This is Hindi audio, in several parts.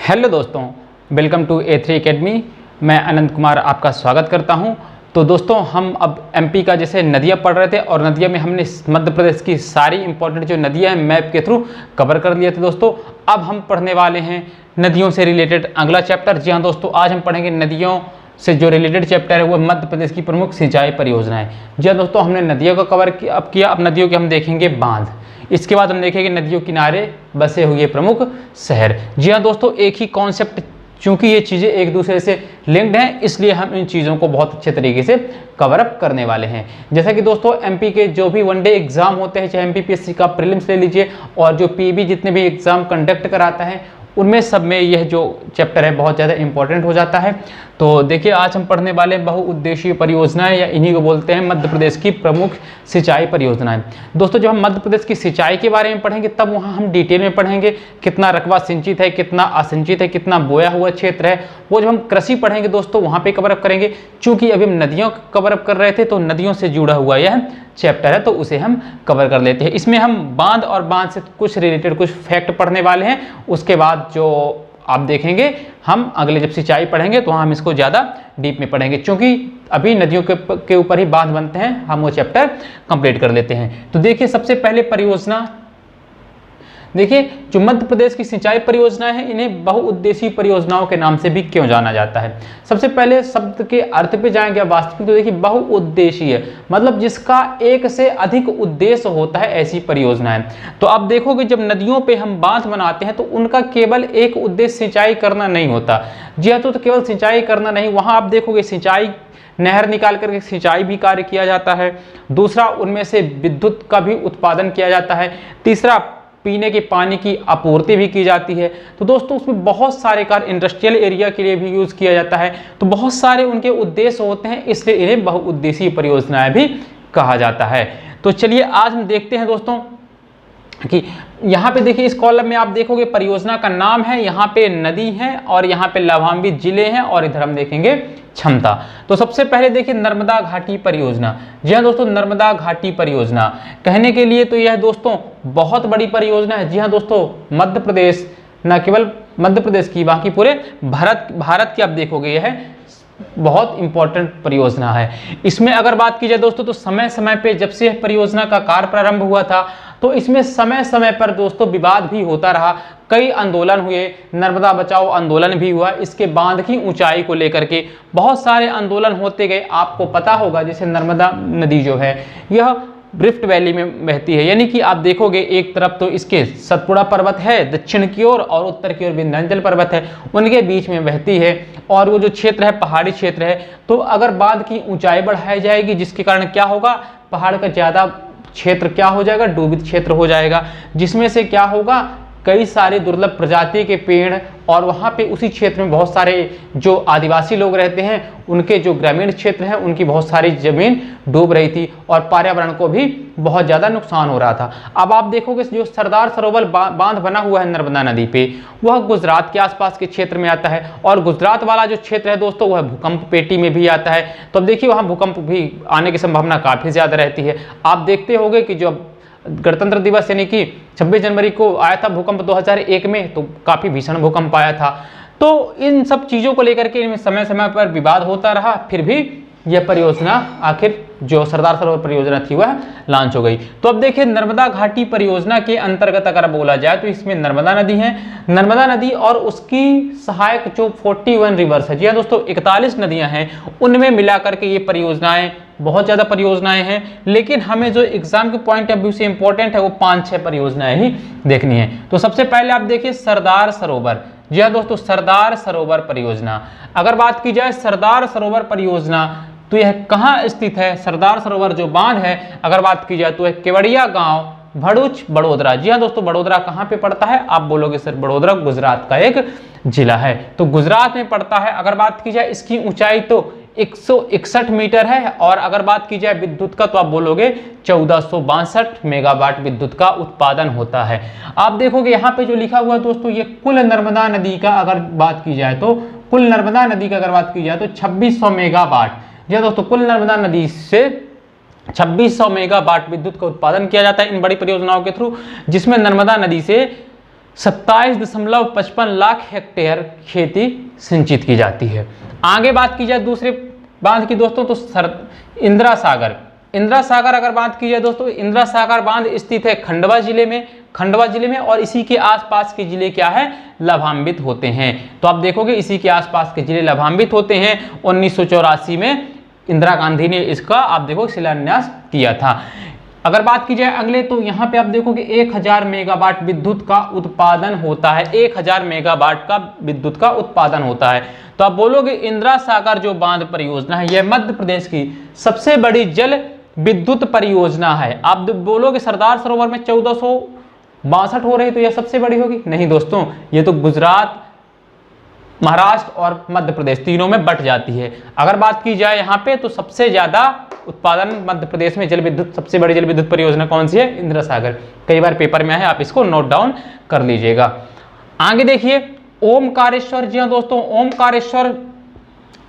हेलो दोस्तों, वेलकम टू A3 एकेडमी। मैं अनंत कुमार आपका स्वागत करता हूं। तो दोस्तों, हम अब एमपी का जैसे नदियां पढ़ रहे थे और नदियां में हमने मध्य प्रदेश की सारी इंपॉर्टेंट जो नदियां हैं मैप के थ्रू कवर कर लिए थे दोस्तों। अब हम पढ़ने वाले हैं नदियों से रिलेटेड अगला चैप्टर। जी हाँ दोस्तों, आज हम पढ़ेंगे नदियों से जो रिलेटेड चैप्टर है वो मध्य प्रदेश की प्रमुख सिंचाई परियोजनाएं। जी हाँ दोस्तों, हमने नदियों का कवर किया। अब नदियों के हम देखेंगे बांध। इसके बाद हम देखेंगे नदियों किनारे बसे हुए प्रमुख शहर। जी हाँ दोस्तों, एक ही कॉन्सेप्ट, चूंकि ये चीज़ें एक दूसरे से लिंक्ड हैं इसलिए हम इन चीज़ों को बहुत अच्छे तरीके से कवर अप करने वाले हैं। जैसा कि दोस्तों एमपी के जो भी वनडे एग्जाम होते हैं, चाहे एमपीपीएससी का प्रीलिम्स ले लीजिए और जो पीबी जितने भी एग्जाम कंडक्ट कराता है उनमें सब में यह जो चैप्टर है बहुत ज़्यादा इंपॉर्टेंट हो जाता है। तो देखिए, आज हम पढ़ने वाले बहुउद्देशीय परियोजनाएं या इन्हीं को बोलते हैं मध्य प्रदेश की प्रमुख सिंचाई परियोजनाएं। दोस्तों, जब हम मध्य प्रदेश की सिंचाई के बारे में पढ़ेंगे तब वहाँ हम डिटेल में पढ़ेंगे कितना रकबा सिंचित है, कितना असिंचित है, कितना बोया हुआ क्षेत्र है। वो जब हम कृषि पढ़ेंगे दोस्तों वहाँ पे कवर अप करेंगे। चूँकि अभी हम नदियों कवर अप कर रहे थे तो नदियों से जुड़ा हुआ यह चैप्टर है तो उसे हम कवर कर लेते हैं। इसमें हम बांध और बांध से कुछ रिलेटेड कुछ फैक्ट पढ़ने वाले हैं। उसके बाद जो आप देखेंगे हम अगले जब सिंचाई पढ़ेंगे तो हम इसको ज़्यादा डीप में पढ़ेंगे। क्योंकि अभी नदियों के ऊपर ही बांध बनते हैं, हम वो चैप्टर कंप्लीट कर लेते हैं। तो देखिए, सबसे पहले परियोजना देखिए, जो मध्य प्रदेश की सिंचाई परियोजनाएं हैं इन्हें बहुउद्देशीय परियोजनाओं के नाम से भी क्यों जाना जाता है। सबसे पहले शब्द के अर्थ पे जाएंगे वास्तविक। तो देखिए, बहुउद्देशीय मतलब जिसका एक से अधिक उद्देश्य होता है, ऐसी परियोजनाएं। तो आप देखोगे जब नदियों पे हम बांध बनाते हैं तो उनका केवल एक उद्देश्य सिंचाई करना नहीं होता। जी हाँ, तो केवल सिंचाई करना नहीं, वहां आप देखोगे सिंचाई नहर निकाल करके सिंचाई भी कार्य किया जाता है। दूसरा, उनमें से विद्युत का भी उत्पादन किया जाता है। तीसरा, पीने के पानी की आपूर्ति भी की जाती है। तो दोस्तों, उसमें बहुत सारे कार्य इंडस्ट्रियल एरिया के लिए भी यूज किया जाता है। तो बहुत सारे उनके उद्देश्य होते हैं, इसलिए इन्हें बहुउद्देशीय परियोजनाएं भी कहा जाता है। तो चलिए आज हम देखते हैं दोस्तों कि यहाँ पे देखिए, इस कॉलम में आप देखोगे परियोजना का नाम है, यहाँ पे नदी है और यहाँ पे लाभान्वित जिले हैं और इधर हम देखेंगे क्षमता। तो सबसे पहले देखिए नर्मदा घाटी परियोजना। जी हाँ दोस्तों, नर्मदा घाटी परियोजना कहने के लिए तो यह दोस्तों बहुत बड़ी परियोजना है। जी हाँ दोस्तों, मध्य प्रदेश, न केवल मध्य प्रदेश की बाकी पूरे भारत की आप देखोगे यह बहुत इंपॉर्टेंट परियोजना है। इसमें अगर बात की जाए दोस्तों तो समय समय पे जब से यह परियोजना का कार्य प्रारंभ हुआ था तो इसमें समय समय पर दोस्तों विवाद भी होता रहा। कई आंदोलन हुए, नर्मदा बचाओ आंदोलन भी हुआ। इसके बांध की ऊंचाई को लेकर के बहुत सारे आंदोलन होते गए। आपको पता होगा जैसे नर्मदा नदी जो है यह रिफ्ट वैली में बहती है, यानी कि आप देखोगे एक तरफ तो इसके सतपुड़ा पर्वत है दक्षिण की ओर और उत्तर की ओर विंध्याचल पर्वत है, उनके बीच में बहती है और वो जो क्षेत्र है पहाड़ी क्षेत्र है। तो अगर बांध की ऊंचाई बढ़ाई जाएगी जिसके कारण क्या होगा, पहाड़ का ज़्यादा क्षेत्र क्या हो जाएगा, डूबित क्षेत्र हो जाएगा, जिसमें से क्या होगा कई सारे दुर्लभ प्रजाति के पेड़ और वहाँ पे उसी क्षेत्र में बहुत सारे जो आदिवासी लोग रहते हैं उनके जो ग्रामीण क्षेत्र हैं उनकी बहुत सारी जमीन डूब रही थी और पर्यावरण को भी बहुत ज़्यादा नुकसान हो रहा था। अब आप देखोगे जो सरदार सरोवर बांध बना हुआ है नर्मदा नदी पे, वह गुजरात के आसपास के क्षेत्र में आता है और गुजरात वाला जो क्षेत्र है दोस्तों वह भूकंप पेटी में भी आता है। तो अब देखिए वहाँ भूकंप भी आने की संभावना काफ़ी ज़्यादा रहती है। आप देखते होंगे कि जो गणतंत्र दिवस यानी कि 26 जनवरी को आया था भूकंप 2001 में, तो काफ़ी भीषण भूकंप आया था। तो इन सब चीज़ों को लेकर के इनमें समय समय पर विवाद होता रहा, फिर भी यह परियोजना आखिर जो सरदार सरोवर परियोजना थी वह लॉन्च हो गई। तो अब देखिए नर्मदा घाटी परियोजना के अंतर्गत अगर बोला जाए तो इसमें नर्मदा नदी है, नर्मदा नदी और उसकी सहायक जो 41 रिवर्स है। जी हाँ दोस्तों, 41 नदियां हैं, उनमें मिलाकर के ये परियोजनाएं बहुत ज़्यादा परियोजनाएं हैं। लेकिन हमें जो एग्जाम के पॉइंट ऑफ व्यू से इंपॉर्टेंट है वो 5-6 परियोजनाएं ही देखनी है। तो सबसे पहले आप देखिए सरदार सरोवर। जी हाँ दोस्तों, सरदार सरोवर परियोजना। अगर बात की जाए सरदार सरोवर परियोजना तो यह कहाँ स्थित है, सरदार सरोवर जो बांध है अगर बात की जाए तो यह केवड़िया गांव, भरूच, बड़ोदरा। जी हाँ दोस्तों, बड़ोदरा कहाँ पे पड़ता है, आप बोलोगे सर बड़ोदरा गुजरात का एक जिला है, तो गुजरात में पड़ता है। अगर बात की जाए इसकी ऊंचाई तो 161 मीटर है और अगर बात की जाए विद्युत का तो आप बोलोगे 1462 मेगावाट विद्युत का उत्पादन होता है। आप देखोगे यहाँ पे जो लिखा हुआ दोस्तों ये कुल नर्मदा नदी का अगर बात की जाए तो कुल नर्मदा नदी का अगर बात की जाए तो 2600 मेगावाट। जी दोस्तों, कुल नर्मदा नदी से 2600 मेगावाट विद्युत का उत्पादन किया जाता है इन बड़ी परियोजनाओं के थ्रू, जिसमें नर्मदा नदी से 27.55 लाख हेक्टेयर खेती सिंचित की जाती है। आगे बात की जाए दूसरे बांध की दोस्तों, तो इंदिरा सागर। इंदिरा सागर अगर बात की जाए दोस्तों, इंदिरा सागर बांध स्थित है खंडवा जिले में, और इसी के आसपास के जिले क्या है, लाभान्वित होते हैं। तो आप देखोगे इसी के आसपास के जिले लाभान्वित होते हैं। 1984 में इंदिरा गांधी ने इसका आप देखो शिलान्यास किया था। अगर बात की जाए अगले, तो यहाँ पे आप देखोगे 1000 मेगावाट विद्युत का उत्पादन होता है। 1000 मेगावाट का विद्युत का उत्पादन होता है। तो आप बोलोगे इंदिरा सागर जो बांध परियोजना है, यह मध्य प्रदेश की सबसे बड़ी जल विद्युत परियोजना है। आप बोलोगे सरदार सरोवर में 1462 हो रही, तो यह सबसे बड़ी होगी? नहीं दोस्तों, ये तो गुजरात, महाराष्ट्र और मध्य प्रदेश तीनों में बट जाती है। अगर बात की जाए यहाँ पे, तो सबसे ज्यादा उत्पादन मध्य प्रदेश में जल विद्युत, सबसे बड़ी जल विद्युत परियोजना कौन सी है? इंदिरा सागर। कई बार पेपर में है, आप इसको नोट डाउन कर लीजिएगा। आगे देखिए ओमकारेश्वर। जी हाँ दोस्तों, ओमकारेश्वर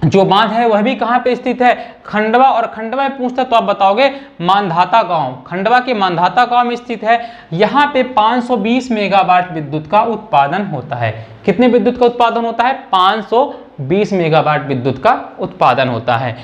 जो बांध है वह भी कहाँ पे स्थित है? खंडवा। और खंडवा में पूछता तो आप बताओगे मानधाता गांव, खंडवा के मानधाता गांव में स्थित है। यहाँ पे 520 मेगावाट विद्युत का उत्पादन होता है। कितने विद्युत का उत्पादन होता है? 520 मेगावाट विद्युत का उत्पादन होता है।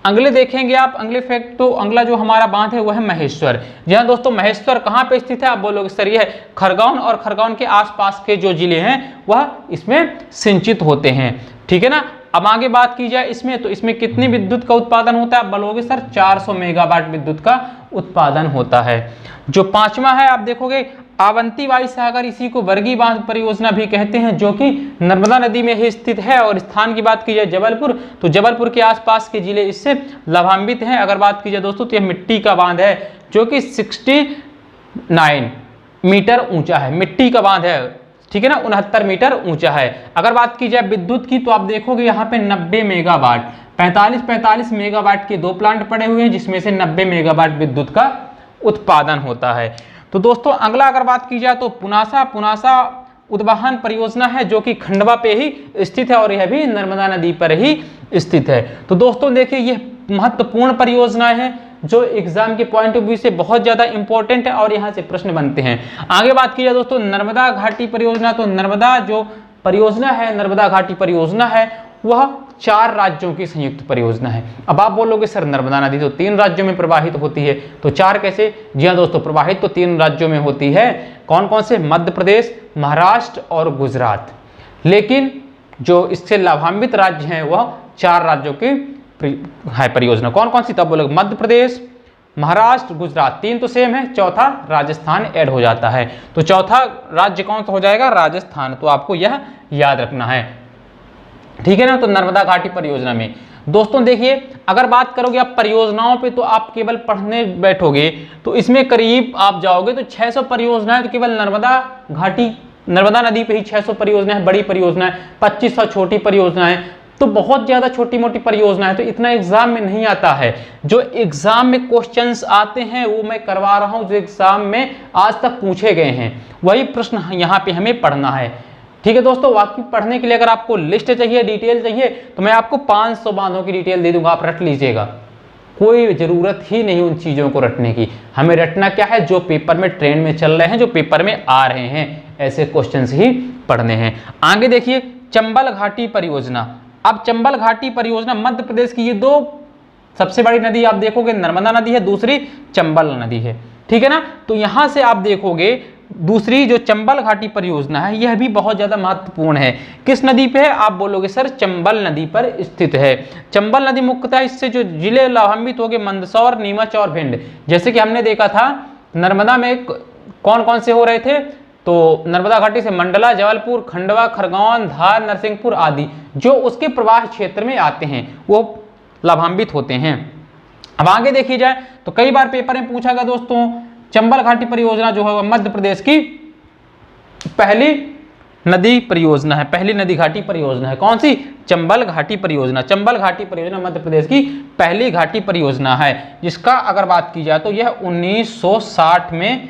अगले देखेंगे आप, अगले फैक्ट, तो अगला जो हमारा बांध है वह है महेश्वर। जी हाँ दोस्तों, महेश्वर कहाँ पे स्थित है? आप बोलोगे सर यह है खरगोन, और खरगोन के आसपास के जो जिले हैं वह इसमें सिंचित होते हैं। ठीक है ना। अब आगे बात की जाए इसमें, तो इसमें कितनी विद्युत का उत्पादन होता है? आप बोलोगे सर 400 मेगावाट विद्युत का उत्पादन होता है। जो पांचवा है आप देखोगे आवंतीबाई सागर, इसी को वर्गी बांध परियोजना भी कहते हैं, जो कि नर्मदा नदी में ही स्थित है। और स्थान की बात की जाए जबलपुर, तो जबलपुर के आसपास के जिले इससे लाभान्वित हैं। अगर बात की जाए दोस्तों, तो यह मिट्टी का बांध है जो कि 69 मीटर ऊंचा है। मिट्टी का बांध है, ठीक है ना, 69 मीटर ऊंचा है। अगर बात की जाए विद्युत की, तो आप देखोगे यहाँ पे 90 मेगावाट, 45 मेगावाट के 2 प्लांट पड़े हुए हैं, जिसमें से 90 मेगावाट विद्युत का उत्पादन होता है। तो दोस्तों अगला अगर बात की जाए, तो पुनासा उद्वहन परियोजना है, जो कि खंडवा पे ही स्थित है, और यह भी नर्मदा नदी पर ही स्थित है। तो दोस्तों देखिए, यह महत्वपूर्ण परियोजनाएं हैं जो एग्जाम के पॉइंट ऑफ व्यू से बहुत ज्यादा इंपॉर्टेंट है, और यहाँ से प्रश्न बनते हैं। आगे बात की जाए दोस्तों नर्मदा घाटी परियोजना, तो नर्मदा जो परियोजना है, नर्मदा घाटी परियोजना है, वह 4 राज्यों की संयुक्त परियोजना है। अब आप बोलोगे सर नर्मदा नदी तो 3 राज्यों में प्रवाहित होती है, तो 4 कैसे? जी हाँ दोस्तों, प्रवाहित तो 3 राज्यों में होती है। कौन कौन से? मध्य प्रदेश, महाराष्ट्र और गुजरात। लेकिन जो इससे लाभान्वित राज्य हैं वह 4 राज्यों की है परियोजना। कौन कौन सी? तब बोलोगे मध्य प्रदेश, महाराष्ट्र, गुजरात, 3 तो सेम है, चौथा राजस्थान ऐड हो जाता है। तो चौथा राज्य कौन सा हो जाएगा? राजस्थान। तो आपको यह याद रखना है, ठीक है ना। तो नर्मदा घाटी परियोजना में दोस्तों देखिए, अगर बात करोगे आप परियोजनाओं पे, तो आप केवल पढ़ने बैठोगे तो इसमें करीब आप जाओगे तो 600 परियोजनाएं, तो केवल नर्मदा घाटी, नर्मदा नदी पे ही 600 परियोजनाएं बड़ी परियोजनाएं, 2500 छोटी परियोजनाएं। तो बहुत ज्यादा छोटी मोटी परियोजना है, तो इतना एग्जाम में नहीं आता है। जो एग्जाम में क्वेश्चंस आते हैं वो मैं करवा रहा हूं, जो एग्जाम में आज तक पूछे गए हैं वही प्रश्न यहाँ पे हमें पढ़ना है, ठीक है दोस्तों। वाकई पढ़ने के लिए अगर आपको लिस्ट चाहिए, डिटेल चाहिए, तो मैं आपको 500 बांधों की डिटेल दे दूंगा, आप रट लीजिएगा। कोई जरूरत ही नहीं उन चीजों को रटने की। हमें रटना क्या है? जो पेपर में ट्रेंड में चल रहे हैं, जो पेपर में आ रहे हैं, ऐसे क्वेश्चंस ही पढ़ने हैं। आगे देखिए चंबल घाटी परियोजना। अब चंबल घाटी परियोजना मध्य प्रदेश की, ये 2 सबसे बड़ी नदी आप देखोगे नर्मदा नदी है, दूसरी चंबल नदी है, ठीक है ना। तो यहां से आप देखोगे दूसरी जो चंबल घाटी परियोजना है, यह भी बहुत ज्यादा महत्वपूर्ण है। किस नदी पे है? आप बोलोगे सर चंबल नदी पर स्थित है। चंबल नदी मुख्यतः इससे जो जिले लाभान्वित हो गए मंदसौर, नीमच और भिंड। जैसे कि हमने देखा था नर्मदा में कौन कौन से हो रहे थे, तो नर्मदा घाटी से मंडला, जबलपुर, खंडवा, खरगोन, धार, नरसिंहपुर आदि जो उसके प्रवाह क्षेत्र में आते हैं वो लाभान्वित होते हैं। अब आगे देखी जाए तो कई बार पेपर में पूछा गया दोस्तों, चंबल घाटी परियोजना जो है मध्य प्रदेश की पहली नदी परियोजना है, पहली नदी घाटी परियोजना है। कौन सी? चंबल घाटी परियोजना। चंबल घाटी परियोजना मध्य प्रदेश की पहली घाटी परियोजना है, जिसका अगर बात की जाए तो यह 1960 में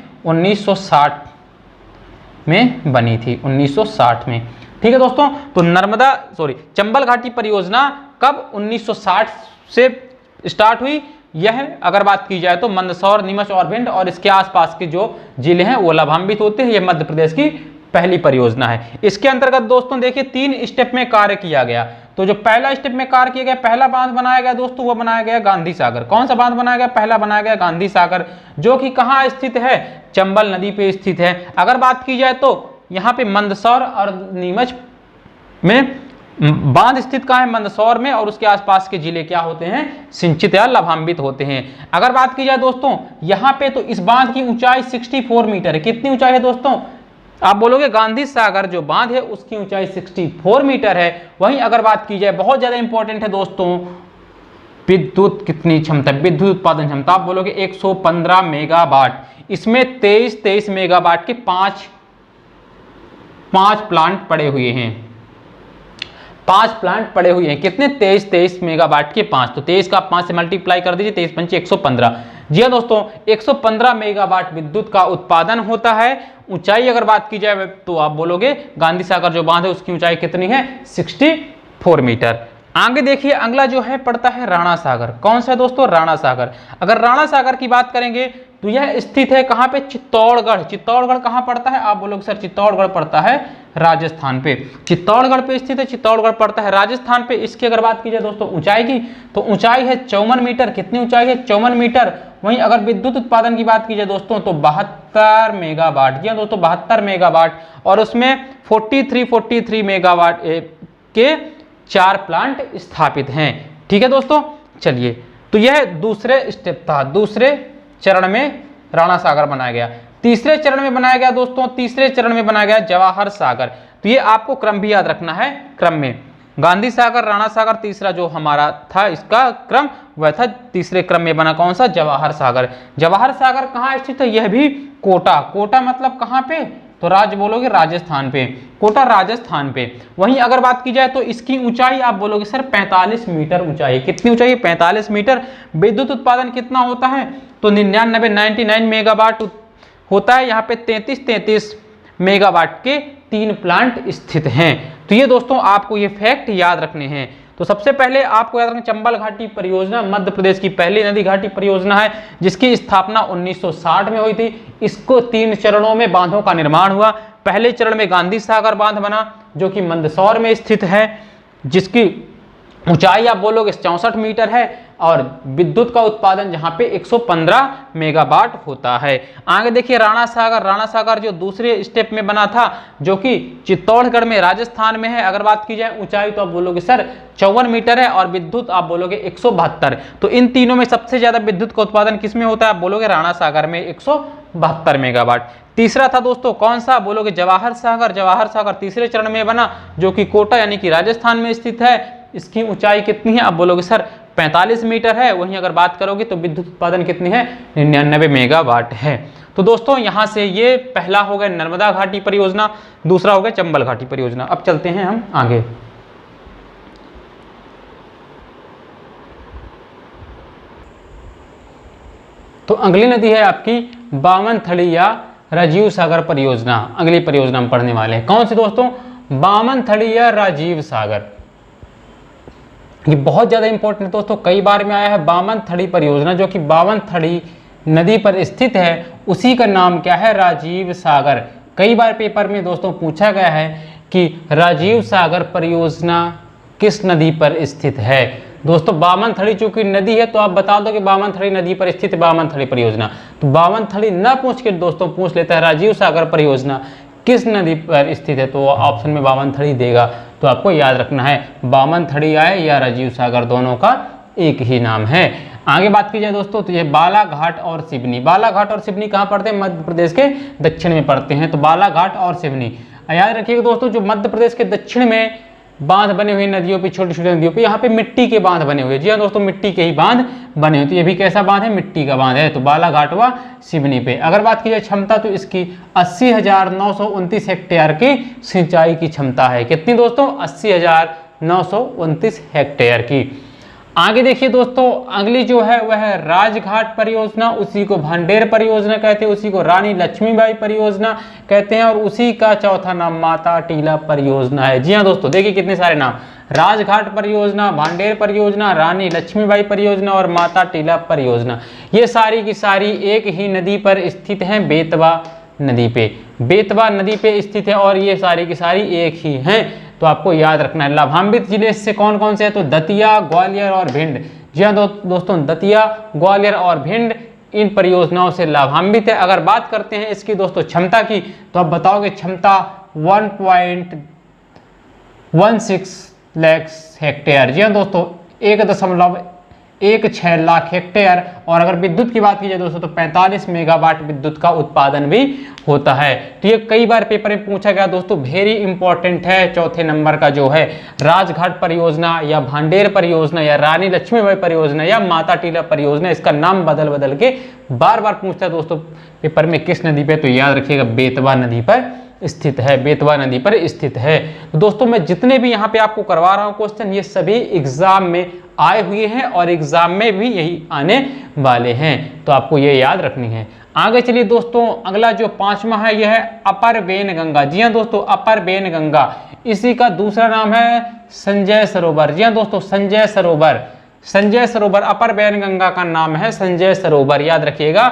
बनी थी, 1960 में, ठीक है दोस्तों। तो चंबल घाटी परियोजना कब 1960 से स्टार्ट हुई? यह अगर बात की जाए तो मंदसौर, नीमच और भिंड और इसके आसपास के जो जिले हैं वो लाभान्वित होते हैं। यह मध्य प्रदेश की पहली परियोजना है। इसके अंतर्गत दोस्तों देखिए 3 स्टेप में कार्य किया गया। तो जो पहला स्टेप में कार्य किया गया, पहला बांध बनाया गया दोस्तों, वो बनाया गया गांधी सागर। कौन सा बांध बनाया गया? पहला बनाया गया गांधी सागर, जो कि कहाँ स्थित है? चंबल नदी पे स्थित है। अगर बात की जाए तो यहाँ पे मंदसौर और नीमच में बांध स्थित कहाँ है? मंदसौर में, और उसके आसपास के जिले क्या होते हैं? सिंचित या लाभान्वित होते हैं। अगर बात की जाए दोस्तों यहाँ पे, तो इस बांध की ऊंचाई 64 मीटर है। कितनी ऊंचाई है दोस्तों? आप बोलोगे गांधी सागर जो बांध है उसकी ऊंचाई 64 मीटर है। वहीं अगर बात की जाए, बहुत ज्यादा इंपॉर्टेंट है दोस्तों, विद्युत कितनी क्षमता, विद्युत उत्पादन क्षमता, आप बोलोगे 115 मेगावाट। इसमें 23 मेगावाट के पांच प्लांट पड़े हुए हैं। 5 प्लांट पड़े हुए हैं। कितने? 23 मेगावाट के 5। तो 23 का 5 से मल्टीप्लाई कर दीजिए, 23 पंचे 115। जी हाँ दोस्तों, 115 मेगावाट विद्युत का उत्पादन होता है। ऊंचाई अगर बात की जाए तो आप बोलोगे गांधी सागर जो बांध है उसकी ऊंचाई कितनी है? 64 मीटर। आगे देखिए, अगला जो है पड़ता है राणा सागर। कौन सा है दोस्तों? राणा सागर। अगर राणा सागर की बात करेंगे तो यह स्थित है कहाँ पे? चित्तौड़गढ़। चित्तौड़गढ़ कहाँ पड़ता है? आप बोलोगे सर चित्तौड़गढ़ पड़ता है राजस्थान पे। चित्तौड़गढ़ पे स्थित है, चित्तौड़गढ़ पड़ता है राजस्थान पे। इसकी अगर बात की जाए दोस्तों ऊंचाई की, तो ऊंचाई है 54 मीटर। कितनी ऊंचाई है? 54 मीटर। वहीं अगर विद्युत उत्पादन की बात की जाए दोस्तों तो 72 मेगावाट। जी हाँ दोस्तों, 72 मेगावाट, और उसमें 43 मेगावाट के 4 प्लांट स्थापित हैं। ठीक है दोस्तों, चलिए, तो यह दूसरे स्टेप था। दूसरे चरण में राणा सागर बनाया गया। तीसरे चरण में बनाया गया दोस्तों, तीसरे चरण में बनाया गया जवाहर सागर। तो ये आपको क्रम भी याद रखना है। क्रम में गांधी सागर, राणा सागर, तीसरा जो हमारा था इसका क्रम वह था तीसरे क्रम में बना कौन सा? जवाहर सागर। जवाहर सागर कहाँ स्थित है? यह भी कोटा। कोटा मतलब कहाँ पे? तो राज्य बोलोगे राजस्थान पे। कोटा राजस्थान पे। वहीं अगर बात की जाए तो इसकी ऊंचाई आप बोलोगे सर 45 मीटर ऊंचाई। कितनी ऊंचाई? 45 मीटर। विद्युत उत्पादन कितना होता है? तो 99 मेगावाट होता है। यहाँ पे 33 मेगावाट के 3 प्लांट स्थित हैं। तो ये दोस्तों आपको ये फैक्ट याद रखने हैं। तो सबसे पहले आपको याद रखना, चंबल घाटी परियोजना मध्य प्रदेश की पहली नदी घाटी परियोजना है, जिसकी स्थापना 1960 में हुई थी। इसको 3 चरणों में बांधों का निर्माण हुआ। पहले चरण में गांधी सागर बांध बना, जो कि मंदसौर में स्थित है, जिसकी ऊंचाई आप बोलोगे 64 मीटर है, और विद्युत का उत्पादन जहां पे 115 मेगावाट होता है। आगे देखिए राणा सागर। राणा सागर जो दूसरे स्टेप में बना था, जो कि चित्तौड़गढ़ में राजस्थान में है। अगर बात की जाए ऊंचाई तो आप बोलोगे सर 54 मीटर है, और विद्युत आप बोलोगे 172। तो इन तीनों में सबसे ज्यादा विद्युत का उत्पादन किसमें होता है? आप बोलोगे राणा सागर में, 172 मेगावाट। तीसरा था दोस्तों कौन सा? बोलोगे जवाहर सागर। जवाहर सागर तीसरे चरण में बना, जो कि कोटा यानी कि राजस्थान में स्थित है। इसकी ऊंचाई कितनी है? आप बोलोगे सर 45 मीटर है। वहीं अगर बात करोगे तो विद्युत उत्पादन कितनी है? 99 मेगावाट है। तो दोस्तों यहां से ये पहला हो गया नर्मदा घाटी परियोजना, दूसरा हो गया चंबल घाटी परियोजना। अब चलते हैं हम आगे। तो अगली नदी है आपकी बामनथड़ी या राजीव सागर परियोजना। अगली परियोजना हम पढ़ने वाले हैं। कौन सी दोस्तों? बामनथड़ी या राजीव सागर। ये बहुत ज्यादा इंपॉर्टेंट है दोस्तों, कई बार में आया है। बामनथड़ी परियोजना जो कि बामनथड़ी नदी पर स्थित है, उसी का नाम क्या है? राजीव सागर। कई बार पेपर में दोस्तों पूछा गया है कि राजीव सागर परियोजना किस नदी पर स्थित है। दोस्तों बामनथड़ी चूंकि नदी है तो आप बता दो कि बामनथड़ी नदी पर स्थित बामनथड़ी परियोजना। तो बामनथड़ी न पूछ के दोस्तों पूछ लेता है राजीव सागर परियोजना किस नदी पर स्थित है, तो ऑप्शन में बामनथड़ी देगा। तो आपको याद रखना है बामनथड़ी आए या राजीव सागर, दोनों का एक ही नाम है। आगे बात की जाए दोस्तों तो ये बालाघाट और सिवनी। बालाघाट और सिवनी कहाँ पड़ते हैं? मध्य प्रदेश के दक्षिण में पड़ते हैं। तो बालाघाट और सिवनी याद रखिएगा दोस्तों, जो मध्य प्रदेश के दक्षिण में बांध बने हुए नदियों पे, छोटी छोटी नदियों पे, यहाँ पे मिट्टी के बांध बने हुए। जी हाँ दोस्तों, मिट्टी के ही बांध बने हुए। तो ये भी कैसा बांध है? मिट्टी का बांध है। तो बालाघाट व सिवनी पे अगर बात की जाए क्षमता तो इसकी 80,929 हेक्टेयर की सिंचाई की क्षमता है। कितनी दोस्तों? 80,929 हेक्टेयर की। आगे देखिए दोस्तों, अगली जो है वह है राजघाट परियोजना। उसी को भांडेर परियोजना कहते हैं, उसी को रानी लक्ष्मीबाई परियोजना कहते हैं, और उसी का चौथा नाम माता टीला परियोजना है। जी हाँ दोस्तों, देखिए कितने सारे नाम, राजघाट परियोजना, भांडेर परियोजना, रानी लक्ष्मीबाई परियोजना और माता टीला परियोजना। ये सारी की सारी एक ही नदी पर स्थित हैं, बेतवा नदी पे, बेतवा नदी पे स्थित है और ये सारी की सारी एक ही हैं, तो आपको याद रखना है। लाभान्वित जिले से कौन कौन से हैं, तो दतिया, ग्वालियर और भिंड। जी हाँ दोस्तों, दतिया, ग्वालियर और भिंड इन परियोजनाओं से लाभान्वित है। अगर बात करते हैं इसकी दोस्तों क्षमता की, तो आप बताओगे क्षमता 1.16 लाख हेक्टेयर। जी हाँ दोस्तों, 1.16 लाख हेक्टेयर। और अगर विद्युत की बात की जाए दोस्तों, तो 45 मेगावाट विद्युत का उत्पादन भी होता है। तो ये कई बार पेपर में पूछा गया दोस्तों, वेरी इंपॉर्टेंट है। चौथे नंबर का जो है राजघाट परियोजना या भांडेर परियोजना या रानी लक्ष्मीबाई परियोजना या माता टीला परियोजना, इसका नाम बदल बदल के बार बार पूछता है दोस्तों पेपर में, किस नदी पे, तो याद रखिएगा बेतवा नदी पर स्थित है, बेतवा नदी पर स्थित है। तो दोस्तों मैं जितने भी यहाँ पे आपको करवा रहा हूँ क्वेश्चन, ये सभी एग्जाम में आए हुए हैं और एग्जाम में भी यही आने वाले हैं, तो आपको ये याद रखनी है। आगे चलिए दोस्तों, अगला जो 5वां है यह है अपर बेनगंगा। जी हाँ दोस्तों, अपर बेनगंगा, इसी का दूसरा नाम है संजय सरोवर। जी हाँ दोस्तों, संजय सरोवर, संजय सरोवर, अपर बेनगंगा का नाम है संजय सरोवर, याद रखिएगा।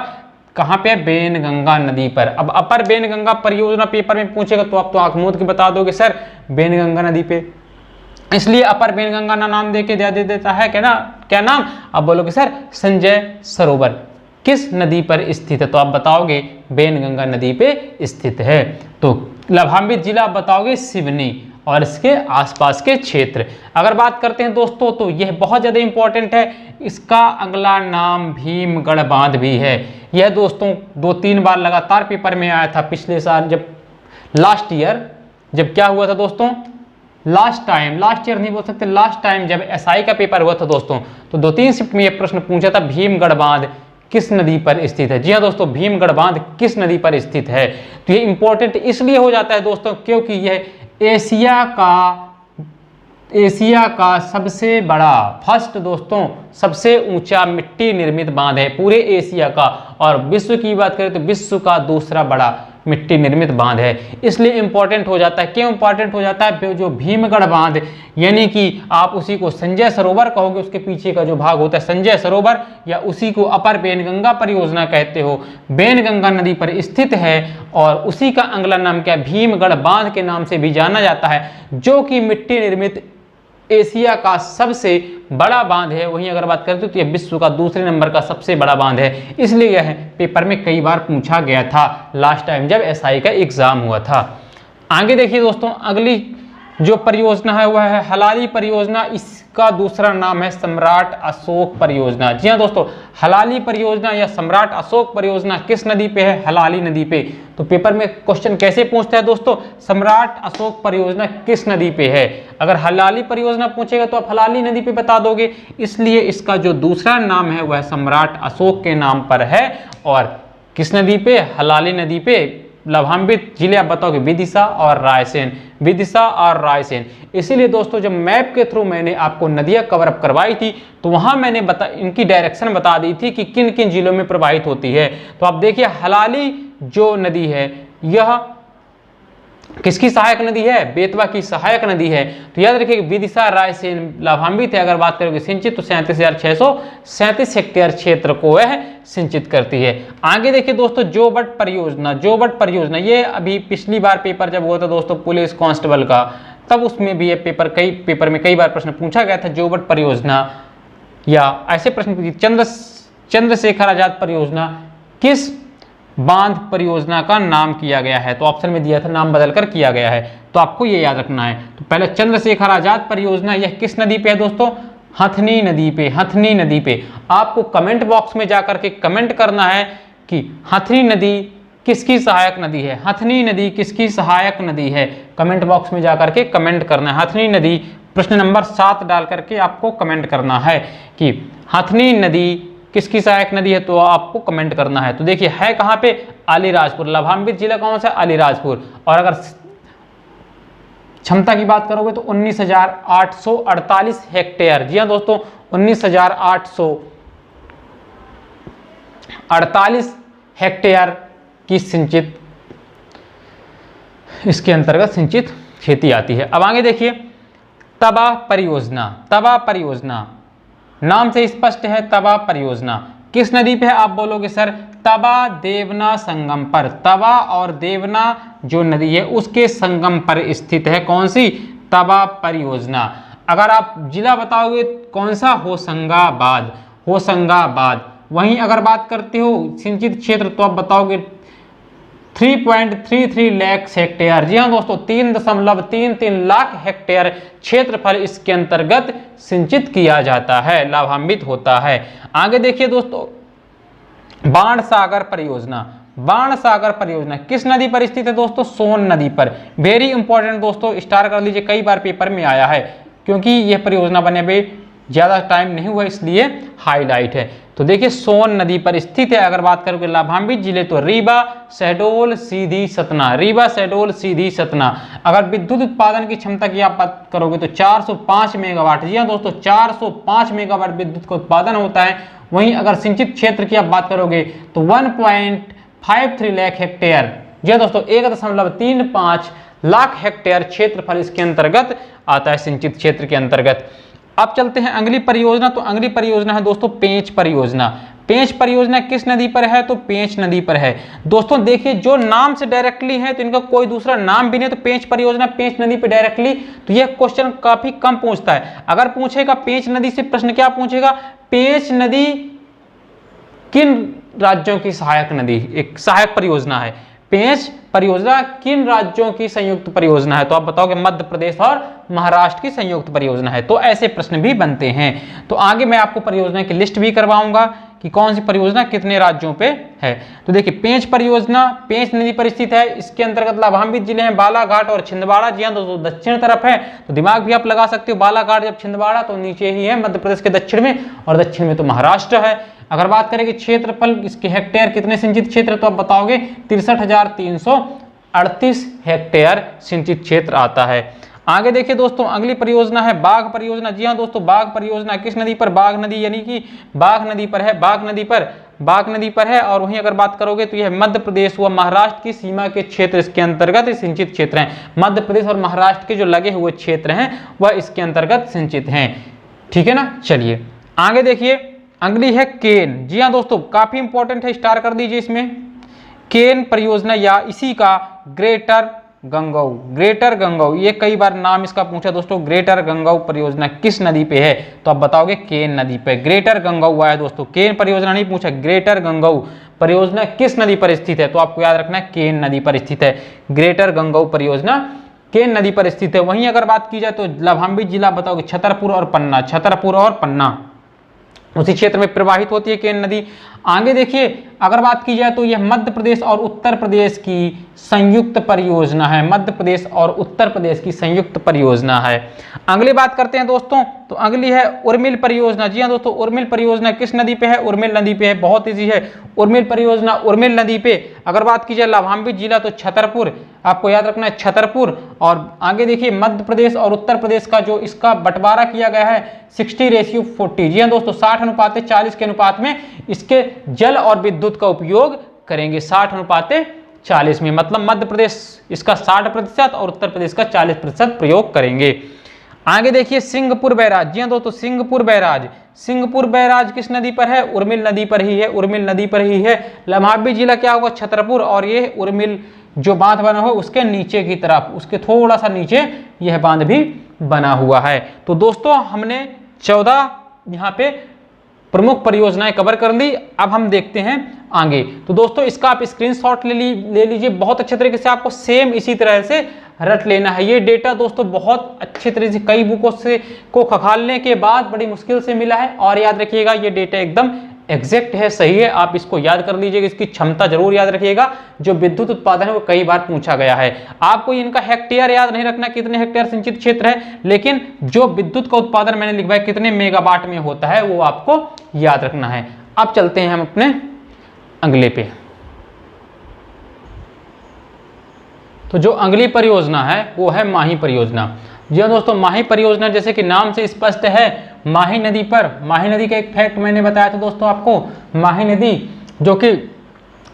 कहाँ पे, बेनगंगा नदी पर। अब अपर बेनगंगा परियोजना पेपर में पूछेगा तो आप तो आंख मूंद के बता दोगे सर बेनगंगा नदी पे, इसलिए अपर बेनगंगा ना नाम दे देता है क्या नाम, अब बोलोगे सर संजय सरोवर किस नदी पर स्थित है, तो आप बताओगे बेनगंगा नदी पे स्थित है। तो लाभान्वित जिला आप बताओगे सिवनी और इसके आसपास के क्षेत्र। अगर बात करते हैं दोस्तों, तो यह बहुत ज़्यादा इंपॉर्टेंट है, इसका अगला नाम भीमगढ़ बांध भी है। यह दोस्तों 2-3 बार लगातार पेपर में आया था पिछले साल, जब लास्ट ईयर जब क्या हुआ था दोस्तों, लास्ट ईयर नहीं बोल सकते, लास्ट टाइम जब एसआई का पेपर हुआ था दोस्तों, तो 2-3 शिफ्ट में यह प्रश्न पूछा था, भीमगढ़ बांध किस नदी पर स्थित है। जी हाँ दोस्तों, भीमगढ़ बांध किस नदी पर स्थित है। तो ये इंपॉर्टेंट इसलिए हो जाता है दोस्तों क्योंकि यह एशिया का सबसे बड़ा, फर्स्ट दोस्तों सबसे ऊंचा मिट्टी निर्मित बांध है पूरे एशिया का, और विश्व की बात करें तो विश्व का दूसरा बड़ा मिट्टी निर्मित बांध है, इसलिए इंपॉर्टेंट हो जाता है। क्यों इंपॉर्टेंट हो जाता है, जो भीमगढ़ बांध, यानी कि आप उसी को संजय सरोवर कहोगे, उसके पीछे का जो भाग होता है संजय सरोवर, या उसी को अपर बेनगंगा परियोजना कहते हो, बेनगंगा नदी पर स्थित है और उसी का अगला नाम क्या, भीमगढ़ बांध के नाम से भी जाना जाता है, जो कि मिट्टी निर्मित एशिया का सबसे बड़ा बांध है। वहीं अगर बात करें तो यह विश्व का दूसरे नंबर का सबसे बड़ा बांध है, इसलिए यह पेपर में कई बार पूछा गया था लास्ट टाइम जब एसआई का एग्जाम हुआ था। आगे देखिए दोस्तों, अगली जो परियोजना है वह है हलाली परियोजना, इसका दूसरा नाम है सम्राट अशोक परियोजना। जी हाँ दोस्तों, हलाली परियोजना या सम्राट अशोक परियोजना किस नदी पे है, हलाली नदी पे। तो पेपर में क्वेश्चन कैसे पूछता है दोस्तों, सम्राट अशोक परियोजना किस नदी पे है। अगर हलाली परियोजना पूछेगा तो आप हलाली नदी पे बता दोगे, इसलिए इसका जो दूसरा नाम है वह सम्राट अशोक के नाम पर है। और किस नदी पे, हलाली नदी पे। लाभान्वित जिले आप बताओगे विदिशा और रायसेन, विदिशा और रायसेन। इसीलिए दोस्तों जब मैप के थ्रू मैंने आपको नदियां कवर अप करवाई थी तो वहां मैंने इनकी डायरेक्शन बता दी थी कि किन किन जिलों में प्रवाहित होती है। तो आप देखिए हलाली जो नदी है यह किसकी सहायक नदी है, बेतवा की सहायक नदी है। तो याद रखिए विदिशा रायसेन लाभान्वित है। अगर बात करोगे सिंचित तो 37,637 हेक्टेयर क्षेत्र को वह सिंचित करती है। आगे देखिए दोस्तों जोबट परियोजना, जोबट परियोजना ये अभी पिछली बार पेपर जब हुआ था दोस्तों पुलिस कांस्टेबल का, तब उसमें भी ये पेपर में कई बार प्रश्न पूछा गया था। जोबट परियोजना या ऐसे प्रश्न, चंद्रशेखर आजाद परियोजना किस बांध परियोजना का नाम किया गया है, तो ऑप्शन में दिया था नाम बदलकर किया गया है, तो आपको ये याद रखना है। तो पहले चंद्रशेखर आजाद परियोजना यह किस नदी पे है दोस्तों, हथनी नदी पे, हथनी नदी पे। आपको कमेंट बॉक्स में जाकर के कमेंट करना है कि हथनी नदी किसकी सहायक नदी है, हथनी नदी किसकी सहायक नदी है। कमेंट बॉक्स में जाकर के कमेंट करना है हथनी नदी, प्रश्न नंबर 7 डाल करके आपको कमेंट करना है कि हथनी नदी किसकी सहायक नदी है, तो आपको कमेंट करना है। तो देखिए है कहाँ पे, अलीराजपुर। लाभान्वित जिला कौन सा, अलीराजपुर। और अगर क्षमता की बात करोगे तो 19,848 हेक्टेयर। जी हाँ दोस्तों 19,848 हेक्टेयर की सिंचित, इसके अंतर्गत सिंचित खेती आती है। अब आगे देखिए तवा परियोजना, तवा परियोजना नाम से स्पष्ट है, तवा परियोजना किस नदी पे है? आप बोलोगे सर तवा देवना संगम पर। तवा और देवना जो नदी है उसके संगम पर स्थित है कौन सी? तवा परियोजना। अगर आप जिला बताओगे कौन सा? होशंगाबाद। होशंगाबाद। वहीं अगर बात करते हो सिंचित क्षेत्र तो आप बताओगे 3.33 लाख हेक्टेयर। जी हाँ दोस्तों, 3.33 लाख हेक्टेयर क्षेत्रफल इसके अंतर्गत सिंचित किया जाता है, लाभान्वित होता है। आगे देखिए दोस्तों, बाण सागर परियोजना। बाण सागर परियोजना किस नदी पर स्थित है दोस्तों? सोन नदी पर। वेरी इंपॉर्टेंट दोस्तों, स्टार कर लीजिए, कई बार पेपर में आया है, क्योंकि यह परियोजना बने हुए ज्यादा टाइम नहीं हुआ इसलिए हाईलाइट है। तो देखिए सोन नदी पर स्थित है। अगर बात करोगे लाभान्वित जिले तो रीवा, शहडोल, सीधी, सतना। रीवा, शहडोल, सीधी, सतना। अगर विद्युत उत्पादन की क्षमता की आप बात करोगे तो 405 मेगावाट। जी हाँ दोस्तों, 405 मेगावाट विद्युत का उत्पादन होता है। वहीं अगर सिंचित क्षेत्र की आप बात करोगे तो 1.53 लाख हेक्टेयर। जी हाँ दोस्तों, 1.35 लाख हेक्टेयर क्षेत्रफल इसके अंतर्गत आता है, सिंचित क्षेत्र के अंतर्गत। अब चलते हैं अगली परियोजना। तो अगली परियोजना है दोस्तों पेंच परियोजना। पेंच परियोजना किस नदी पर है? तो पेंच नदी पर है। दोस्तों देखिए, जो नाम से डायरेक्टली है तो इनका कोई दूसरा नाम भी नहीं, तो पेंच परियोजना पेंच नदी पर डायरेक्टली, तो यह क्वेश्चन काफी कम पूछता है। अगर पूछेगा पेंच नदी से प्रश्न, क्या पूछेगा? पेंच नदी किन राज्यों की सहायक नदी, एक सहायक परियोजना है। पेंच परियोजना किन राज्यों की संयुक्त परियोजना है? तो आप बताओगे मध्य प्रदेश और महाराष्ट्र की संयुक्त परियोजना है। तो ऐसे प्रश्न भी बनते हैं। तो आगे मैं आपको परियोजना की लिस्ट भी करवाऊंगा कि कौन सी परियोजना कितने राज्यों पे है। तो देखिए, पेंच परियोजना पेंच नदी पर स्थित है। इसके अंतर्गत लाभान्वित जिले हैं बालाघाट और छिंदवाड़ा। जी हाँ दोस्तों, दक्षिण तरफ है, तो दिमाग भी आप लगा सकते हो। बालाघाट जब छिंदवाड़ा तो नीचे ही है मध्य प्रदेश के दक्षिण में, और दक्षिण में तो महाराष्ट्र है। अगर बात करें कि क्षेत्रफल इसके हेक्टेयर कितने सिंचित क्षेत्र, तो आप बताओगे 63,338 हेक्टेयर सिंचित क्षेत्र आता है। आगे देखिए दोस्तों, अगली परियोजना है बाघ परियोजना। जी हाँ दोस्तों, बाघ परियोजना किस नदी पर? बाघ नदी, यानी कि बाघ नदी पर है। बाघ नदी पर है। और वहीं अगर बात करोगे तो यह मध्य प्रदेश व महाराष्ट्र की सीमा के क्षेत्र इसके अंतर्गत सिंचित क्षेत्र हैं। मध्य प्रदेश और महाराष्ट्र के जो लगे हुए क्षेत्र हैं वह इसके अंतर्गत सिंचित हैं। ठीक है ना। चलिए आगे देखिए, अगली है केन। जी हाँ दोस्तों, काफी इंपॉर्टेंट है, स्टार कर दीजिए इसमें। केन परियोजना या इसी का ग्रेटर गंगऊ। ग्रेटर गंगऊ, ये कई बार नाम इसका पूछा दोस्तों। ग्रेटर गंगऊ परियोजना किस नदी पे है? तो आप बताओगे केन नदी पे। ग्रेटर गंगऊ आया दोस्तों, केन परियोजना नहीं पूछा। ग्रेटर गंगऊ परियोजना किस नदी पर स्थित है? तो आपको याद रखना है केन नदी पर स्थित है। ग्रेटर गंगऊ परियोजना केन नदी पर स्थित है। वहीं अगर बात की जाए तो लाभान्वित जिला बताओगे छतरपुर और पन्ना। छतरपुर और पन्ना उसी क्षेत्र में प्रवाहित होती है केन नदी। आगे देखिए, अगर बात की जाए तो यह मध्य प्रदेश और उत्तर प्रदेश की संयुक्त परियोजना है। मध्य प्रदेश और उत्तर प्रदेश की संयुक्त परियोजना है। अगली बात करते हैं दोस्तों, तो अगली है उर्मिल परियोजना। जी हाँ दोस्तों, उर्मिल परियोजना किस नदी पे है? उर्मिल नदी पे है। बहुत ईजी है उर्मिल परियोजना, उर्मिल नदी पे। अगर बात की जाए लाभान्वित जिला तो छतरपुर, आपको याद रखना है छतरपुर। और आगे देखिए, मध्य प्रदेश और उत्तर प्रदेश का जो इसका बंटवारा किया गया है 60:40। जी हाँ दोस्तों, 60:40 के अनुपात में इसके जल और विद्युत का उपयोग करेंगे। 60:40 में, मतलब मध्य प्रदेश इसका 60% और उत्तर प्रदेश का 40% प्रयोग करेंगे। आगे देखिए, सिंहपुर बैराज। जी हाँ दोस्तों, सिंहपुर बैराज। सिंहपुर बैराज किस नदी पर है? उर्मिल नदी पर ही है। उर्मिल नदी पर ही है। लाभान्वित जिला क्या होगा? छतरपुर। और ये उर्मिल जो बांध बना हुआ उसके नीचे की तरफ, उसके थोड़ा सा नीचे यह बांध भी बना हुआ है। तो दोस्तों हमने 14 यहाँ पे प्रमुख परियोजनाएं कवर कर ली। अब हम देखते हैं आगे। तो दोस्तों इसका आप स्क्रीनशॉट ले लीजिए। बहुत अच्छे तरीके से आपको सेम इसी तरह से रट लेना है। ये डेटा दोस्तों बहुत अच्छे तरीके से कई बुकों से को खंगालने के बाद बड़ी मुश्किल से मिला है। और याद रखिएगा, ये डेटा एकदम एग्जैक्ट है, सही है। आप इसको याद कर लीजिएगा, इसकी क्षमता जरूर याद रखिएगा। जो विद्युत उत्पादन है वो कई बार पूछा गया है। आपको इनका हेक्टेयर याद नहीं रखना, कितने हेक्टेयर सिंचित क्षेत्र है, लेकिन जो विद्युत का उत्पादन मैंने लिखवाया कितने मेगावाट में होता है वो आपको याद रखना है। अब चलते हैं हम अपने अगले पे। तो जो अगली परियोजना है वो है माही परियोजना। जी हाँ दोस्तों, माही परियोजना जैसे कि नाम से स्पष्ट है, माही नदी पर। माही नदी का एक फैक्ट मैंने बताया था दोस्तों आपको। माही नदी जो कि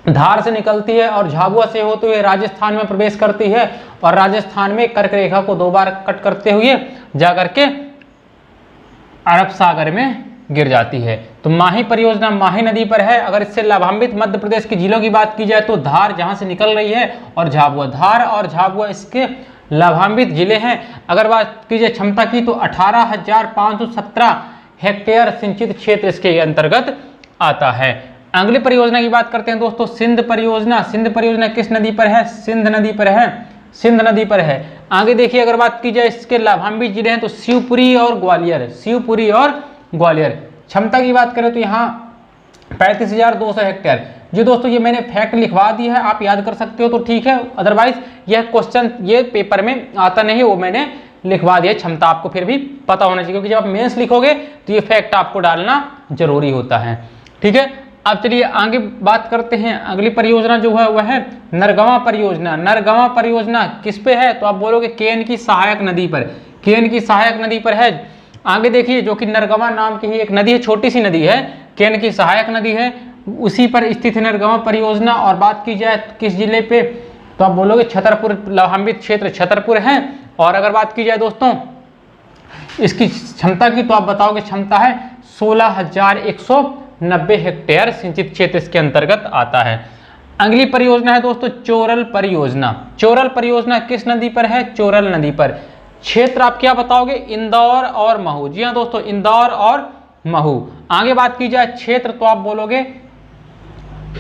धार से निकलती है और झाबुआ से होते हुए राजस्थान में प्रवेश करती है, और राजस्थान में कर्क रेखा को 2 बार कट करते हुए जाकर के अरब सागर में गिर जाती है। तो माही परियोजना माही नदी पर है। अगर इससे लाभान्वित मध्य प्रदेश के जिलों की बात की जाए तो धार जहां से निकल रही है और झाबुआ, धार और झाबुआ इसके लाभान्वित जिले हैं। अगर बात की जाए क्षमता की तो 18,517 हेक्टेयर सिंचित क्षेत्र इसके अंतर्गत आता है। अगली परियोजना की बात करते हैं दोस्तों, सिंध परियोजना। सिंध परियोजना किस नदी पर है? सिंध नदी पर है, सिंध नदी पर है। आगे देखिए, अगर बात की जाए इसके लाभान्वित जिले हैं तो शिवपुरी और ग्वालियर, शिवपुरी और ग्वालियर। क्षमता की बात करें तो यहाँ 35,200 हेक्टेयर। जो दोस्तों ये मैंने फैक्ट लिखवा दी है, आप याद कर सकते हो तो ठीक है, अदरवाइज यह क्वेश्चन ये पेपर में आता नहीं है, वो मैंने लिखवा दिया। क्षमता आपको फिर भी पता होना चाहिए, क्योंकि जब आप मेंस लिखोगे तो ये फैक्ट आपको डालना जरूरी होता है। ठीक है, अब चलिए आगे बात करते हैं। अगली परियोजना जो है वह है नरगवां परियोजना। नरगवां परियोजना किस पे है? तो आप बोलोगे केन की सहायक नदी पर, केन की सहायक नदी पर है। आगे देखिए, जो कि नरगवां नाम की ही एक नदी है, छोटी सी नदी है, केन की सहायक नदी है, उसी पर स्थित है नरगवां परियोजना। और बात की जाए किस जिले पे, तो आप बोलोगे छतरपुर, लाभान्वित क्षेत्र छतरपुर है। और अगर बात की जाए दोस्तों इसकी क्षमता की, तो आप बताओगे क्षमता है 16,190 हेक्टेयर सिंचित क्षेत्र इसके अंतर्गत आता है। अगली परियोजना है दोस्तों चोरल परियोजना। चोरल परियोजना किस नदी पर है? चोरल नदी पर। क्षेत्र आप क्या बताओगे? इंदौर और महू। जी हाँ दोस्तों, इंदौर और महू। आगे बात की जाए क्षेत्र, तो आप बोलोगे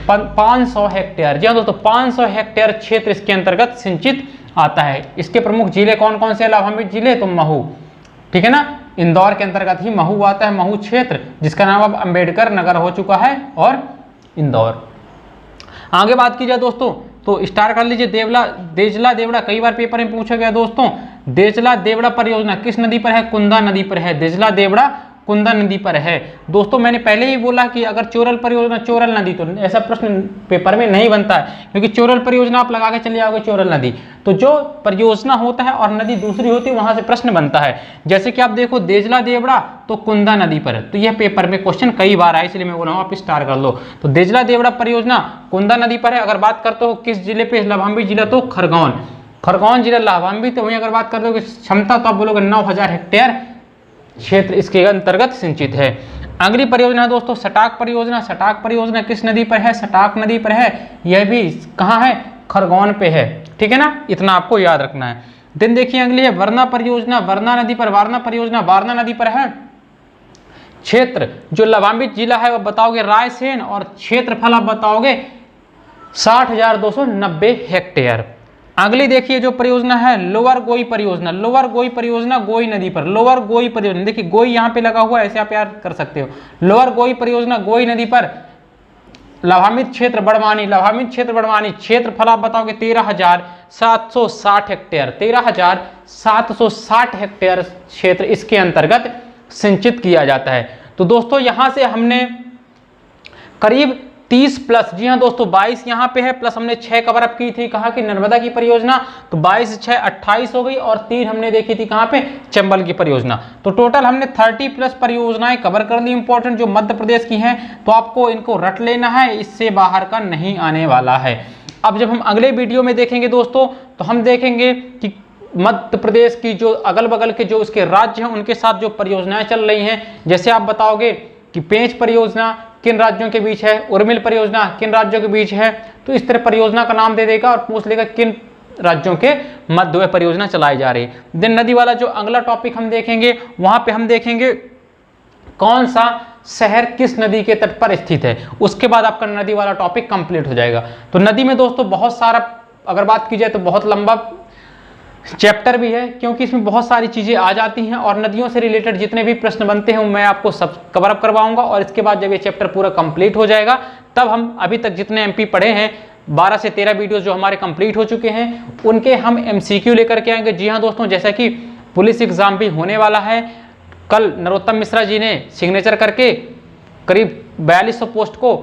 500 हेक्टेयर। जी हाँ दोस्तों, 500 हेक्टेयर क्षेत्र इसके अंतर्गत सिंचित आता है। इसके प्रमुख जिले कौन कौन से लाभान्वित जिले? तो महू, ठीक है ना, इंदौर के अंतर्गत ही महू आता है, महू क्षेत्र, जिसका नाम अब अंबेडकर नगर हो चुका है, और इंदौर। आगे बात की जाए दोस्तों तो स्टार कर लीजिए, देजला देवड़ा, कई बार पेपर में पूछा गया दोस्तों। देजला देवड़ा परियोजना किस नदी पर है? कुंदा नदी पर है। देजला देवड़ा कुंदा नदी पर है। दोस्तों मैंने पहले ही बोला कि अगर चोरल परियोजना चोरल नदी, तो ऐसा प्रश्न पेपर में नहीं बनता है, क्योंकि चोरल परियोजना आप लगा के चले जाओगे चोरल नदी, तो जो परियोजना होता है और नदी दूसरी होती है वहां से प्रश्न बनता है। जैसे कि आप देखो देजला देवड़ा तो कुंदा नदी पर है, तो यह पेपर में क्वेश्चन कई बार आया, इसलिए मैं बोल रहा हूँ आप स्टार कर लो। तो देजला देवड़ा परियोजना कुंदा नदी पर है। अगर बात करते हो किस जिले पे लाभान्वित जिला, तो खरगोन, खरगोन जिला लाभान्वित। तो वहीं अगर बात करते हो क्षमता, तो आप बोलोगे 9,000 हेक्टेयर क्षेत्र इसके अंतर्गत सिंचित है। अगली परियोजना दोस्तों सटाक परियोजना। सटाक परियोजना किस नदी पर है? सटाक नदी पर है। यह भी कहाँ है? खरगोन पे है, ठीक है ना, इतना आपको याद रखना है। दिन देखिए अगली है वरना परियोजना। वरना नदी पर, वारणा परियोजना वारणा नदी पर है। क्षेत्र जो लाभान्वित जिला है वो बताओगे रायसेन, और क्षेत्रफल आप बताओगे 60,290 हेक्टेयर। अगली देखिए जो परियोजना है लोअर गोई परियोजना। लोअर गोई परियोजना गोई नदी पर। लोअर गोई परियोजना, देखिए गोई यहाँ पे लगा हुआ है, ऐसे आप याद कर सकते हो। लोअर गोई परियोजना गोई नदी पर। लाभान्वित क्षेत्र बड़वानी, लाभान्वित क्षेत्र बड़वानी। क्षेत्रफल आप बताओगे 13,760 हेक्टेयर। 13,760 हेक्टेयर क्षेत्र इसके अंतर्गत सिंचित किया जाता है। तो दोस्तों यहां से हमने करीब 30 प्लस, जी हाँ दोस्तों 22 यहाँ पे है, प्लस हमने 6 कवर अप की थी कहाँ की? नर्मदा की परियोजना, तो 22 6 28 हो गई, और 3 हमने देखी थी कहाँ पे? चंबल की परियोजना। तो टोटल हमने 30 प्लस परियोजनाएं कवर कर ली इंपॉर्टेंट, जो मध्य प्रदेश की हैं। तो आपको इनको रट लेना है, इससे बाहर का नहीं आने वाला है। अब जब हम अगले वीडियो में देखेंगे दोस्तों, तो हम देखेंगे कि मध्य प्रदेश की जो अगल बगल के जो उसके राज्य हैं उनके साथ जो परियोजनाएं चल रही हैं, जैसे आप बताओगे कि पेंच परियोजना किन राज्यों के बीच है, उर्मिल परियोजना किन राज्यों के बीच है, तो इस तरह परियोजना का नाम दे देगा और पूछ लेगा किन राज्यों के मध्य में परियोजना चलाई जा रही है। दिन नदी वाला जो अगला टॉपिक हम देखेंगे, वहां पे हम देखेंगे कौन सा शहर किस नदी के तट पर स्थित है। उसके बाद आपका नदी वाला टॉपिक कंप्लीट हो जाएगा। तो नदी में दोस्तों बहुत सारा, अगर बात की जाए तो बहुत लंबा चैप्टर भी है, क्योंकि इसमें बहुत सारी चीजें आ जाती हैं, और नदियों से रिलेटेड जितने भी प्रश्न बनते हैं मैं आपको सब कवर अप करवाऊंगा। और इसके बाद जब ये चैप्टर पूरा कंप्लीट हो जाएगा, तब हम अभी तक जितने एमपी पढ़े हैं 12 से 13 वीडियोस जो हमारे कंप्लीट हो चुके हैं, उनके हम एमसीक्यू लेकर के आएंगे। जी हाँ दोस्तों, जैसा कि पुलिस एग्जाम भी होने वाला है, कल नरोत्तम मिश्रा जी ने सिग्नेचर करके करीब 4200 पोस्ट को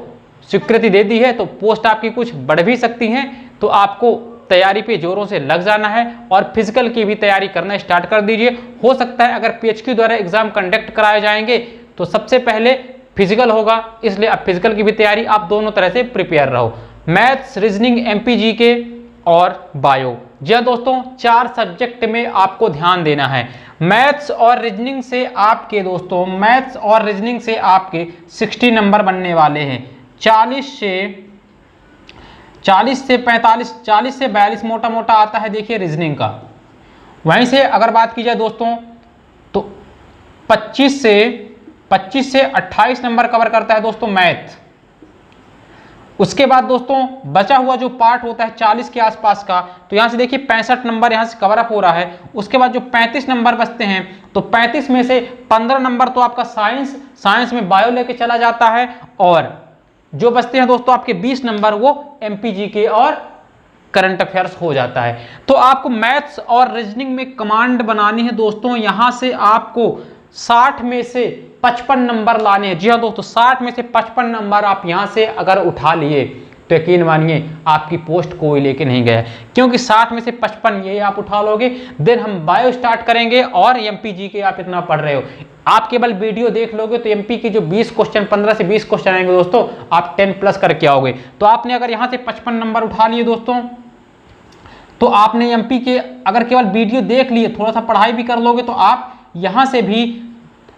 स्वीकृति दे दी है, तो पोस्ट आपकी कुछ बढ़ भी सकती हैं। तो आपको तैयारी पे जोरों से लग जाना है, और फिजिकल की भी तैयारी करना स्टार्ट कर दीजिए। हो सकता है अगर पीएचक्यू द्वारा एग्जाम कंडक्ट कराए जाएंगे तो सबसे पहले फिजिकल होगा, इसलिए अब फिजिकल की भी तैयारी आप दोनों तरह से प्रिपेयर रहो। मैथ्स, रीजनिंग, एमपीजी के और बायो। जी हाँ दोस्तों, 4 सब्जेक्ट में आपको ध्यान देना है। मैथ्स और रीजनिंग से आपके दोस्तों, मैथ्स और रीजनिंग से आपके 60 नंबर बनने वाले हैं। 40 से 45, 40 से 42 मोटा मोटा आता है देखिए रीजनिंग का। वहीं से अगर बात की जाए दोस्तों तो 25 से 28 नंबर कवर करता है दोस्तों मैथ। उसके बाद दोस्तों बचा हुआ जो पार्ट होता है 40 के आसपास का, तो यहां से देखिए 65 नंबर यहां से कवर अप हो रहा है। उसके बाद जो 35 नंबर बचते हैं, तो 35 में से 15 नंबर तो आपका साइंस में बायो लेके चला जाता है, और जो बचते हैं दोस्तों आपके 20 नंबर वो एमपी के और करंट अफेयर्स हो जाता है। तो आपको मैथ्स और रीजनिंग में कमांड बनानी है दोस्तों। यहां से आपको 60 में से 55 नंबर लाने हैं। जी हाँ दोस्तों, 60 में से 55 नंबर आप यहां से अगर उठा लिए तो यकीन मानिए आपकी पोस्ट कोई लेके नहीं गया, क्योंकि 60 में से 55 ये आप उठा लोगे। देन हम बायो स्टार्ट करेंगे, और एमपी के आप इतना पढ़ रहे हो, आप केवल वीडियो देख लोगे तो एमपी के जो 20 क्वेश्चन, 15 से 20 क्वेश्चन आएंगे दोस्तों, आप 10 प्लस करके आओगे। तो आपने अगर यहां से 55 नंबर उठा लिए दोस्तों, तो आपने एमपी के अगर केवल वीडियो देख लिए, थोड़ा सा पढ़ाई भी कर लोगे, तो आप यहां से भी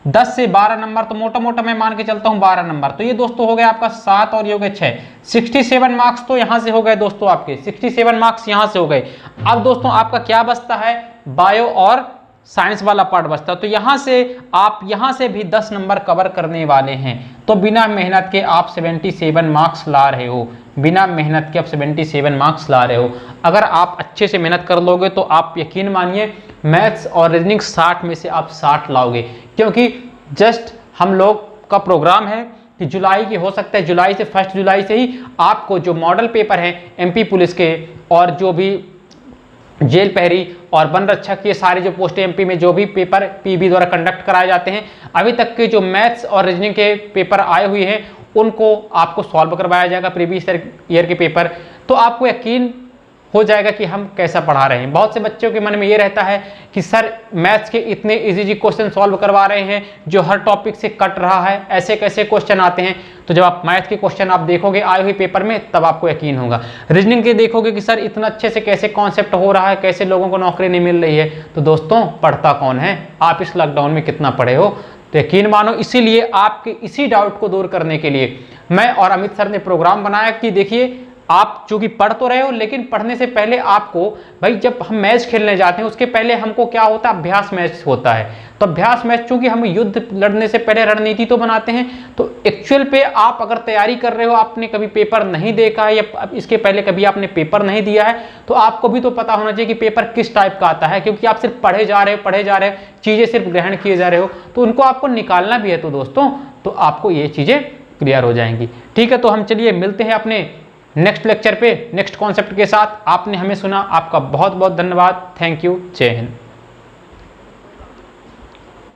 10 से 12 नंबर, तो मोटा मोटा मैं मान के चलता हूं 12 नंबर। तो ये दोस्तों हो गया आपका 7 और ये हो गए 6, 67 मार्क्स तो यहां से हो गए दोस्तों आपके, 67 मार्क्स यहां से हो गए। अब दोस्तों आपका क्या बचता है, बायो और साइंस वाला पार्ट बचता है। तो यहां से आप यहां से भी 10 नंबर कवर करने वाले हैं। तो बिना मेहनत के आप 77 मार्क्स ला रहे हो, बिना मेहनत के आप 77 मार्क्स ला रहे हो। अगर आप अच्छे से मेहनत कर लोगे तो आप यकीन मानिए मैथ्स और रीजनिंग 60 में से आप 60 लाओगे, क्योंकि जस्ट हम लोग का प्रोग्राम है कि जुलाई की, हो सकता है जुलाई से 1 जुलाई से ही आपको जो मॉडल पेपर हैं एमपी पुलिस के, और जो भी जेल पहरी और वन रक्षक के सारे जो पोस्ट एमपी में जो भी पेपर पीबी द्वारा कंडक्ट कराए जाते हैं, अभी तक के जो मैथ्स और रीजनिंग के पेपर आए हुए हैं उनको आपको सॉल्व करवाया जाएगा, प्रीवियस ईयर के पेपर। तो आपको यकीन हो जाएगा कि हम कैसा पढ़ा रहे हैं। बहुत से बच्चों के मन में ये रहता है कि सर मैथ्स के इतने इजी क्वेश्चन सॉल्व करवा रहे हैं जो हर टॉपिक से कट रहा है, ऐसे कैसे क्वेश्चन आते हैं। तो जब आप मैथ के क्वेश्चन आप देखोगे आए हुए पेपर में, तब आपको यकीन होगा। रीजनिंग के देखोगे कि सर इतना अच्छे से कैसे कॉन्सेप्ट हो रहा है, कैसे लोगों को नौकरी नहीं मिल रही है। तो दोस्तों पढ़ता कौन है, आप इस लॉकडाउन में कितना पढ़े हो। तो यकीन मानो इसीलिए आपके इसी डाउट को दूर करने के लिए मैं और अमित सर ने प्रोग्राम बनाया कि देखिए आप चूंकि पढ़ तो रहे हो, लेकिन पढ़ने से पहले आपको भाई जब हम मैच खेलने जाते हैं उसके पहले हमको क्या होता है, अभ्यास मैच होता है। तो अभ्यास मैच चूंकि हम युद्ध लड़ने से पहले रणनीति तो बनाते हैं, तो एक्चुअल पे आप अगर तैयारी कर रहे हो, आपने कभी पेपर नहीं देखा है या इसके पहले कभी आपने पेपर नहीं दिया है, तो आपको भी तो पता होना चाहिए कि पेपर किस टाइप का आता है, क्योंकि आप सिर्फ पढ़े जा रहे हो, चीजें सिर्फ ग्रहण किए जा रहे हो, तो उनको आपको निकालना भी है। तो दोस्तों तो आपको ये चीजें क्लियर हो जाएंगी। ठीक है, तो हम चलिए मिलते हैं अपने नेक्स्ट लेक्चर पे नेक्स्ट कॉन्सेप्ट के साथ। आपने हमें सुना, आपका बहुत बहुत धन्यवाद। Thank you. जय हिंद।